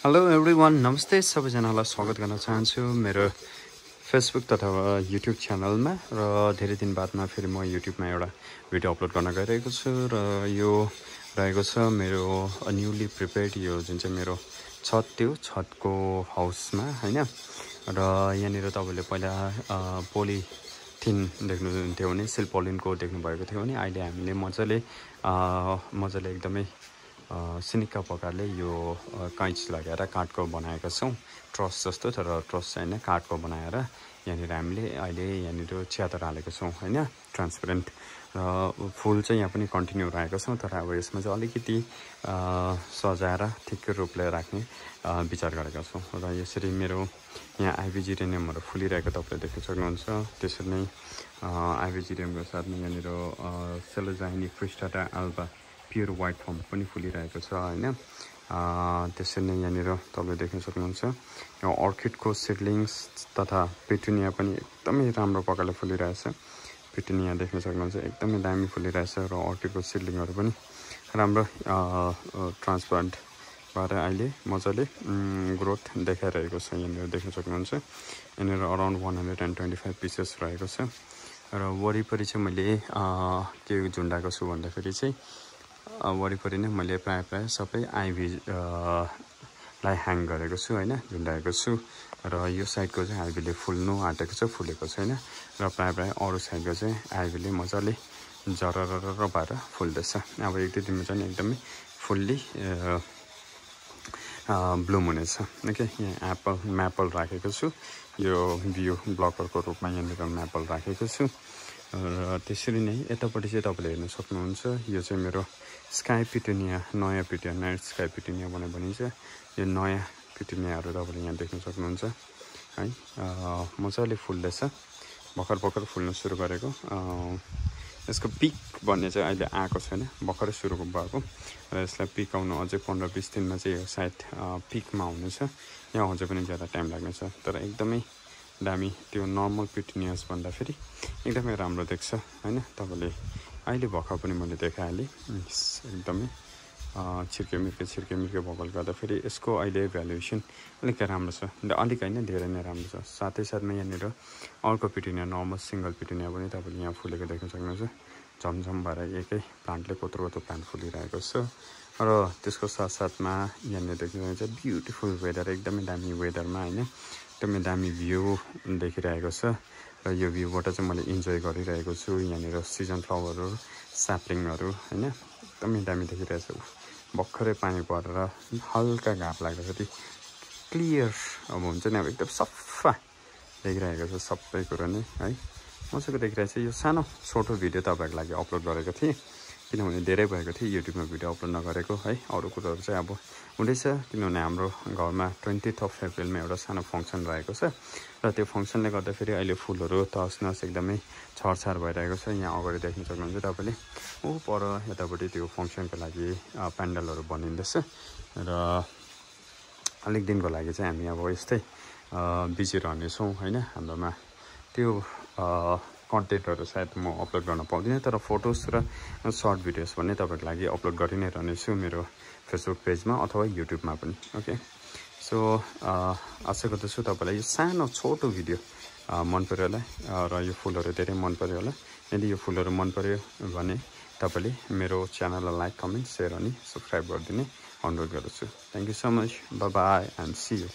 Hello everyone, नमस्ते सबैजनालाई स्वागत गर्न चाहन्छु मेरो फेसबुक तथा युट्युब च्यानलमा। र धेरै दिन बादमा फेरि म युट्युबमा एउटा भिडियो अपलोड गर्न गइरहेको छु र यो रहेको छ मेरो न्युली प्रिपेयर्ड यो जुन चाहिँ मेरो छत, त्यो छतको हाउसमा हैन। र यहाँनिर तपाईँले पहिला पोलिथिन देख्नुहुन्थ्यो भने सिल्पोलिनको देख्नुभएको थियो भने अहिले हामीले मजाले एकदमै सिनिक्क प्रकारले यो कैँच लगाएर काठको बनाएका छौँ। ट्रस जस्तो, तर ट्रस होइन, काठको बनाएर यहाँनिर हामीले अहिले यहाँनिर च्यादर हालेको छौँ हैन, ट्रान्सपेरेन्ट। र फुल चाहिँ यहाँ पनि कन्टिन्यू राखेको छौँ, तर अब यसमा चाहिँ अलिकति सजाएर ठिक्क रूपले राख्ने विचार गरेका छौँ। र यसरी मेरो यहाँ आइभी जिरेनियमहरू फुलिरहेको तपाईँले देख्न सक्नुहुन्छ। त्यसरी नै आइभी जिरेनियमको साथमा यहाँनिर सेलोजाइनी फ्रिस्टाटा अल्बा प्योर वाइट फर्म पनि फुलिरहेको छ हैन। त्यसरी नै यहाँनिर तपाईँले देख्न सक्नुहुन्छ अर्किडको सिडलिङ्स तथा पेटुनिया पनि एकदमै राम्रो प्रकारले फुलिरहेछ। पेटुनिया देख्न सक्नुहुन्छ, एकदमै दामी फुलिरहेछ। र अर्किडको सिडलिङहरू पनि राम्रो ट्रान्सप्लान्ट भएर अहिले मजाले ग्रोथ देखाइरहेको छ। यहाँनिर देख्न सक्नुहुन्छ यहाँनिर अराउन्ड 125 पिसेस रहेको छ। र वरिपरि चाहिँ मैले के झुन्डाएको छु भन्दाखेरि चाहिँ वरिपरि नै मैले प्रायः सबै आइभी लाई ह्याङ गरेको छु हैन, झुन्डाएको छु। र यो साइडको चाहिँ आइभीले फुल्नु आँटेको छ, फुलेको छैन। र प्रायः अरू साइडको चाहिँ आइभीले मजाले जरर भएर फुल्दैछ। अब एक दुई दिनमा चाहिँ एकदमै फुल्ली ब्लुम हुनेछ। ओके, यहाँ म्यापल राखेको छु, यो भ्यू ब्लकरको रूपमा यहाँनिर म्यापल राखेको छु। र त्यसरी नै यतापट्टि चाहिँ तपाईँले हेर्न सक्नुहुन्छ, यो चाहिँ मेरो स्काई पिटुनिया, नयाँ पिटुनिया, स्काई पिटुनिया भनेर भनिन्छ। यो नयाँ पिटुनियाहरू तपाईँले यहाँ देख्न सक्नुहुन्छ है, मजाले फुल्दैछ, भर्खर फुल्न सुरु गरेको। यसको पिक भन्ने चाहिँ अहिले आएको छैन, भर्खरै सुरु भएको। र यसलाई पिक आउनु अझै 15-20 दिनमा चाहिँ यो सायद पिकमा हुनेछ, यहाँ अझै पनि ज्यादा टाइम लाग्नेछ। तर एकदमै दामी, त्यो नर्मल पिटुनियास भन्दाखेरि एकदमै राम्रो देख्छ हैन। तपाईँले अहिले भर्खर पनि मैले देखाइहालेँ, एकदमै छिर्के भएकोले गर्दाखेरि यसको अहिले भ्यालुएसन अलिक राम्रो छ, अलिक होइन धेरै नै राम्रो छ। साथमा यहाँनिर अर्को पिटुनिया, नर्मल सिङ्गल पिटुनिया पनि तपाईँले यहाँ फुलेको देख्न सक्नुहुन्छ। झमझम भएर एकै प्लान्टले कत्रो प्लान्ट फुलिरहेको छ। र त्यसको साथमा यहाँनिर देख्न सक्नुहुन्छ ब्युटिफुल वेदर, एकदमै दामी वेदरमा हैन, एकदमै दामी भ्यू देखिरहेको छ। र यो भ्यूबाट चाहिँ मैले इन्जोय गरिरहेको छु। यहाँनिर सिजन फ्लावरहरू, स्याप्लिङहरू हैन, एकदमै दामी देखिरहेछ। भर्खरै पानी परेर हल्का घाम लाग्दाखेरि क्लियर अब हुन्छ नि, अब एकदम सफा देखिरहेको छ सबै कुरो नै है, मजाको देखिरहेछ। यो सानो छोटो भिडियो तपाईँहरूको लागि अपलोड गरेको थिएँ, किनभने धेरै भएको थियो युट्युबमा भिडियो अपलोड नगरेको है। अरू कुरोहरू चाहिँ अब हुँदैछ, किनभने हाम्रो घरमा 20 अप्रिलमा एउटा सानो फङ्सन रहेको छ। र त्यो फङ्सनले गर्दाखेरि अहिले फुलहरू तसनस एकदमै छरछार भइरहेको छ। यहाँ अगाडि देख्न सक्नुहुन्छ तपाईँले, पर यतापट्टि त्यो फङ्सनको लागि पेन्डलहरू बनिँदैछ। र अलिक दिनको लागि चाहिँ हामी अब यस्तै बिजी रहनेछौँ हैन। हाम्रोमा त्यो कन्टेन्टहरू सायद म अपलोड गर्न पाउँदिनँ, तर फोटोज र सर्ट भिडियोज भन्ने तपाईँको लागि अपलोड गरि नै रहनेछु मेरो फेसबुक पेजमा अथवा युट्युबमा पनि। ओके, सो आशा गर्दछु तपाईँलाई यो सानो छोटो भिडियो मन पर्यो होला र यो फुलहरू धेरै मन पर्यो होला। यदि यो फुलहरू मन पर्यो भने तपाईँले मेरो च्यानललाई लाइक, कमेन्ट, सेयर अनि सब्सक्राइब गरिदिने अनुरोध गर्दछु। Thank you so much, bye bye and see you.